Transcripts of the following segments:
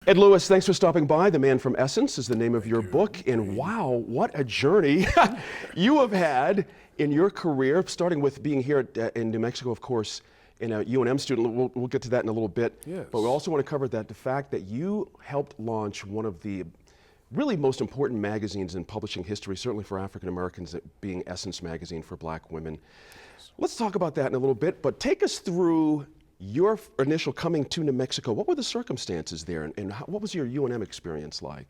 Ed Lewis, thanks for stopping by. The Man from Essence is the name of your book. And wow, what a journey you have had in your career, starting with being here in New Mexico, of course, and a UNM student. We'll get to that in a little bit. Yes. But we also want to cover the fact that you helped launch one of the really most important magazines in publishing history, certainly for African Americans, being Essence magazine for Black women. Let's talk about that in a little bit, but take us through your initial coming to New Mexico. What were the circumstances there, and what was your UNM experience like?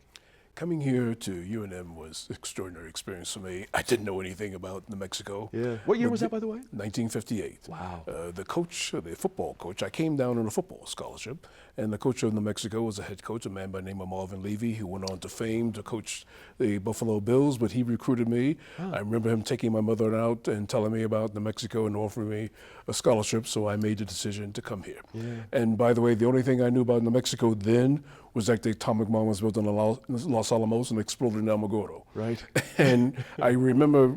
Coming here to UNM was an extraordinary experience for me. I didn't know anything about New Mexico. Yeah. What year was that, by the way? 1958. Wow. The coach, the football coach, I came down on a football scholarship, and the coach of New Mexico was a head coach, a man by the name of Marvin Levy, who went on to fame to coach the Buffalo Bills, but he recruited me. I remember him taking my mother out and telling me about New Mexico and offering me a scholarship, so I made the decision to come here. Yeah. And by the way, the only thing I knew about New Mexico then was that the atomic bomb was built in Los Alamos and exploded in Alamogordo. Right. And I remember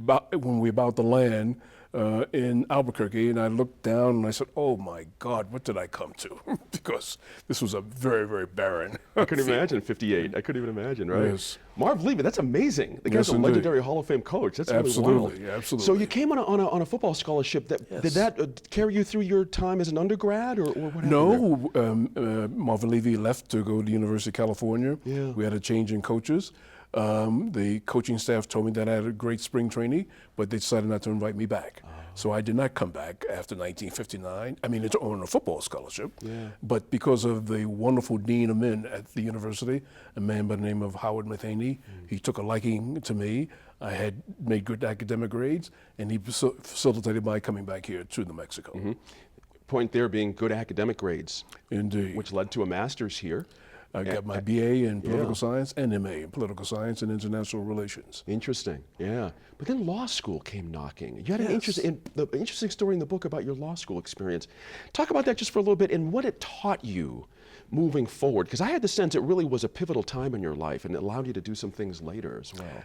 when we were about to land in Albuquerque, and I looked down and I said, "Oh my God, what did I come to?" Because this was a very, very barren. I couldn't imagine 58. I couldn't even imagine, right? Yes. Marv Levy, that's amazing. The Yes, guy's a indeed. legendary Hall of Fame coach. That's really wild. Absolutely, absolutely. So you came on a football scholarship. Yes. Did that carry you through your time as an undergrad, or what happened there? No, Marvin Levy left to go to the University of California. Yeah. We had a change in coaches. The coaching staff told me that I had a great spring training, but they decided not to invite me back. So I did not come back after 1959. I mean, it's on a football scholarship, Yeah. but because of the wonderful dean of men at the university, a man by the name of Howard Matheny, he took a liking to me. I had made good academic grades, and he facilitated my coming back here to New Mexico. Point there being good academic grades, Indeed. which led to a master's here. I got my BA in political Yeah. science and MA in political science and international relations. Interesting, yeah. But then law school came knocking. You had an Yes. interesting story in the book about your law school experience. Talk about that just for a little bit and what it taught you moving forward, because I had the sense it really was a pivotal time in your life and it allowed you to do some things later as well.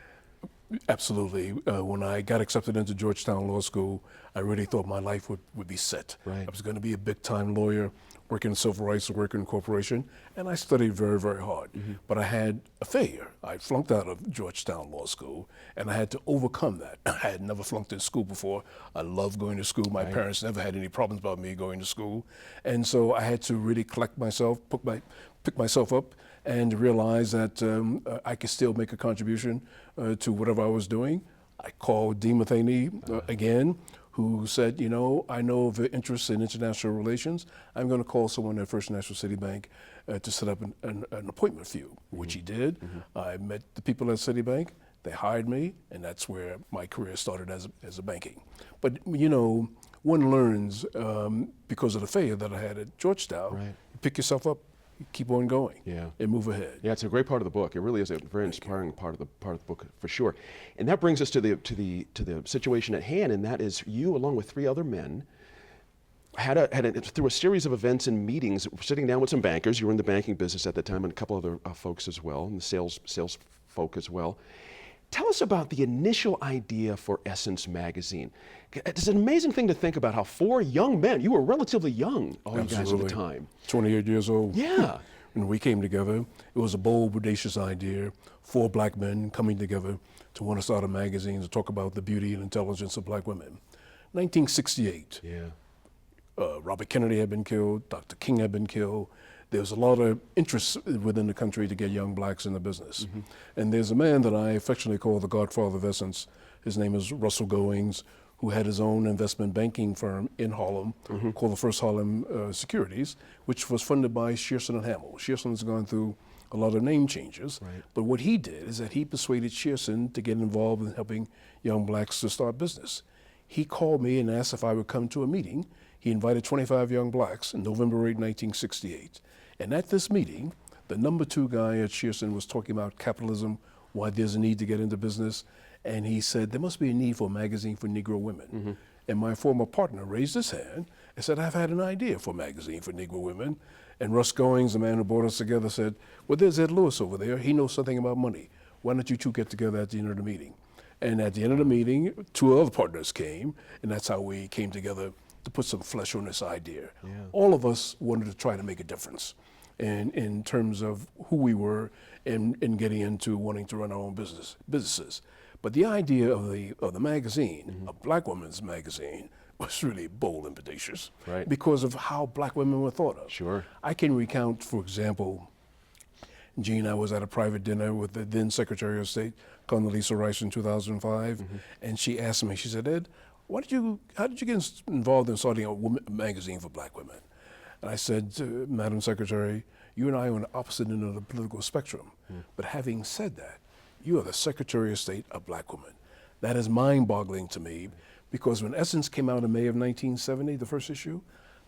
Absolutely. When I got accepted into Georgetown Law School, I really thought my life would be set. Right. I was going to be a big-time lawyer, working in civil rights, working in corporation, and I studied very, very hard. But I had a failure. I flunked out of Georgetown Law School, and I had to overcome that. I had never flunked in school before. I loved going to school. My parents never had any problems about me going to school. And so I had to really collect myself, pick myself up, and realize that I could still make a contribution to whatever I was doing. I called Dean Matheny again, who said, you know, I know of the interest in international relations. I'm going to call someone at First National City Bank to set up an appointment for you, which he did. I met the people at Citibank. They hired me, and that's where my career started as a banking. But, you know, one learns because of the failure that I had at Georgetown, Right. you pick yourself up, keep on going, Yeah. and move ahead. Yeah, it's a great part of the book. It really is a very inspiring part of the book for sure. And that brings us to the situation at hand, and that is you, along with three other men, through a series of events and meetings, sitting down with some bankers. You were in the banking business at the time, and a couple other folks as well, and the sales folk as well. Tell us about the initial idea for Essence magazine. It's an amazing thing to think about how four young men, you were relatively young, all you guys at the time. 28 years old. Yeah. When we came together, it was a bold, audacious idea. Four black men coming together to want to start a magazine to talk about the beauty and intelligence of black women. 1968. Yeah. Robert Kennedy had been killed. Dr. King had been killed. There was a lot of interest within the country to get young blacks in the business. And there's a man that I affectionately call the godfather of Essence. His name is Russell Goings, who had his own investment banking firm in Harlem called the First Harlem Securities, which was funded by Shearson and Hamill. Shearson's gone through a lot of name changes, but what he did is that he persuaded Shearson to get involved in helping young blacks to start business. He called me and asked if I would come to a meeting. He invited 25 young blacks in November 8, 1968. And at this meeting, the number 2 guy at Shearson was talking about capitalism, why there's a need to get into business. And he said, there must be a need for a magazine for Negro women. And my former partner raised his hand and said, I've had an idea for a magazine for Negro women. And Russ Goings, the man who brought us together, said, well, there's Ed Lewis over there. He knows something about money. Why don't you two get together at the end of the meeting? And at the end of the meeting, 2 other partners came, and that's how we came together to put some flesh on this idea. All of us wanted to try to make a difference. in terms of who we were in getting into wanting to run our own businesses. But the idea of the magazine, a black woman's magazine, was really bold and audacious, Right. because of how black women were thought of. Sure. I can recount, for example, Gene, I was at a private dinner with the then Secretary of State, Condoleezza Rice, in 2005, and she asked me, she said, Ed, how did you get involved in starting a magazine for black women? And I said, Madam Secretary, you and I are on the opposite end of the political spectrum. But having said that, you are the Secretary of State of black women. That is mind-boggling to me, because when Essence came out in May of 1970, the first issue,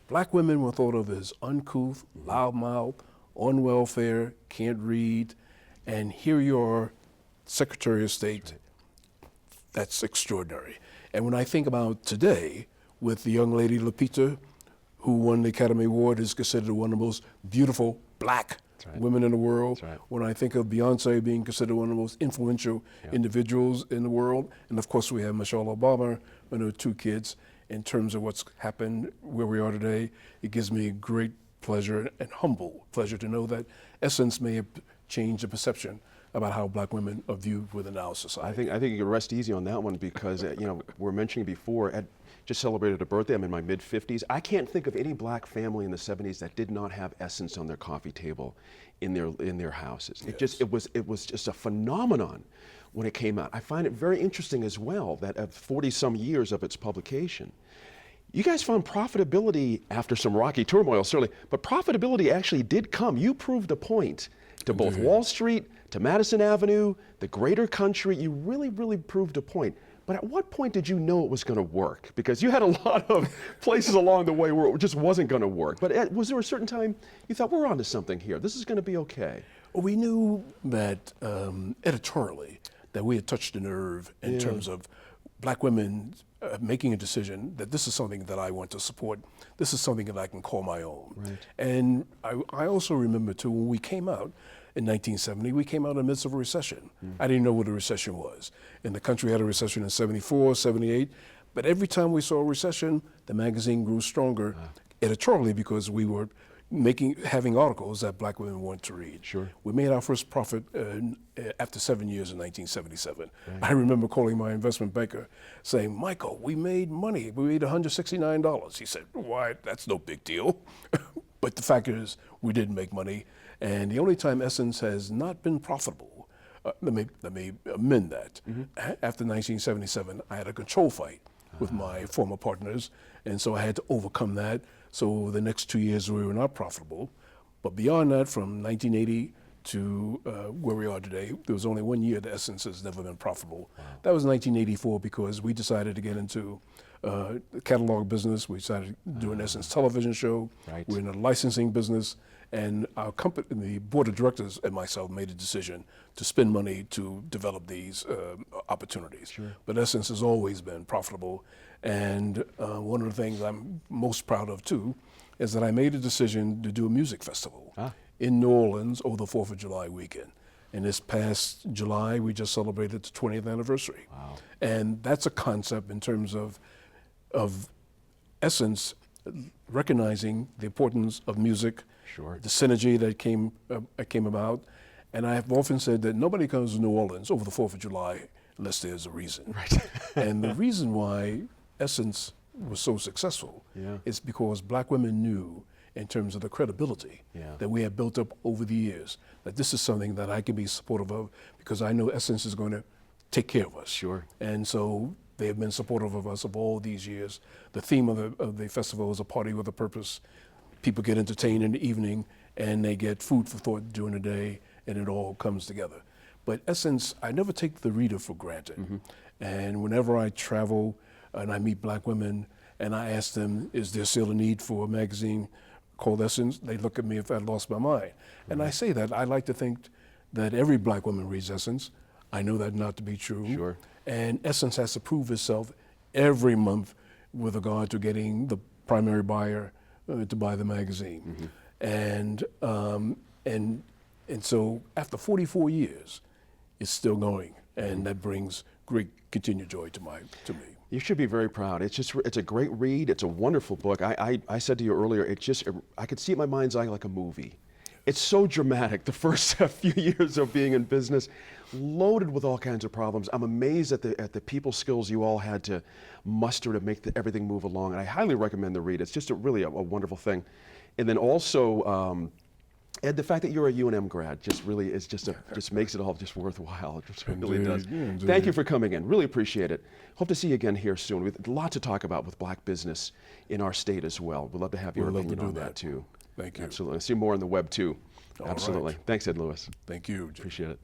black women were thought of as uncouth, loudmouth, on welfare, can't read, and here you are, Secretary of State. That's extraordinary. And when I think about today, with the young lady Lupita, who won the Academy Award, is considered one of the most beautiful black women in the world. That's right. When I think of Beyonce being considered one of the most influential individuals in the world, and of course we have Michelle Obama and her 2 kids, in terms of what's happened where we are today, it gives me great pleasure and humble pleasure to know that Essence may have changed the perception about how black women are viewed within our society. I think you can rest easy on that one, because you know, we're mentioning before, I just celebrated a birthday. I'm in my mid-50s. I can't think of any black family in the 70s that did not have Essence on their coffee table in their houses. It was just a phenomenon when it came out. I find it very interesting as well that at 40-some years of its publication, you guys found profitability after some rocky turmoil, certainly, but profitability actually did come. You proved a point to both Wall Street, to Madison Avenue, the greater country. You really, really proved a point. But at what point did you know it was going to work? Because you had a lot of places along the way where it just wasn't going to work. But was there a certain time you thought, we're onto something here, this is going to be okay? Well, we knew that editorially that we had touched a nerve in terms of black women making a decision that this is something that I want to support. This is something that I can call my own. Right. And I also remember too, when we came out in 1970, we came out in the midst of a recession. I didn't know what a recession was. And the country had a recession in 74, 78. But every time we saw a recession, the magazine grew stronger editorially, because we were having articles that black women wanted to read. Sure. We made our first profit after 7 years in 1977. I remember calling my investment banker saying, Michael, we made money. We made $169. He said, why, that's no big deal. But the fact is, we didn't make money. And the only time Essence has not been profitable, let me amend that. After 1977, I had a control fight with my former partners, and so I had to overcome that. So the next 2 years we were not profitable. But beyond that, from 1980 to where we are today, there was only 1 year that Essence has never been profitable. That was 1984, because we decided to get into the catalog business. We decided to do an Essence television show. Right. We're in a licensing business. And our company, the board of directors and myself, made a decision to spend money to develop these opportunities. Sure. But Essence has always been profitable. And one of the things I'm most proud of too is that I made a decision to do a music festival in New Orleans over the 4th of July weekend. And this past July, we just celebrated the 20th anniversary. Wow. And that's a concept in terms of Essence recognizing the importance of music, Sure. the synergy that came about. And I have often said that nobody comes to New Orleans over the 4th of July unless there's a reason. Right. And the reason why Essence was so successful is because black women knew, in terms of the credibility that we have built up over the years, that this is something that I can be supportive of, because I know Essence is going to take care of us. Sure. And so they have been supportive of us of all these years. The theme of the festival is a party with a purpose. People get entertained in the evening, and they get food for thought during the day, and it all comes together. But Essence, I never take the reader for granted. And whenever I travel and I meet black women and I ask them, is there still a need for a magazine called Essence? They look at me if I lost my mind. And I say that, I like to think that every black woman reads Essence. I know that not to be true. Sure. And Essence has to prove itself every month with regard to getting the primary buyer to buy the magazine. And so after 44 years, it's still going, and that brings great continued joy to me. You should be very proud. It's a great read. It's a wonderful book. I said to you earlier, I could see it in my mind's eye like a movie. It's so dramatic. The first few years of being in business, loaded with all kinds of problems. I'm amazed at the people skills you all had to muster to make everything move along. And I highly recommend the read. It's just really a wonderful thing. And then also, Ed, the fact that you're a UNM grad just really is just makes it all just worthwhile. It just really does. Indeed. Thank you for coming in. Really appreciate it. Hope to see you again here soon. We have a lot to talk about with black business in our state as well. We'd love to have your We'd love to opinion do on that. too. Thank you. Absolutely. I see more on the web too. All Absolutely. right. Thanks, Ed Lewis. Thank you, Jim. Appreciate it.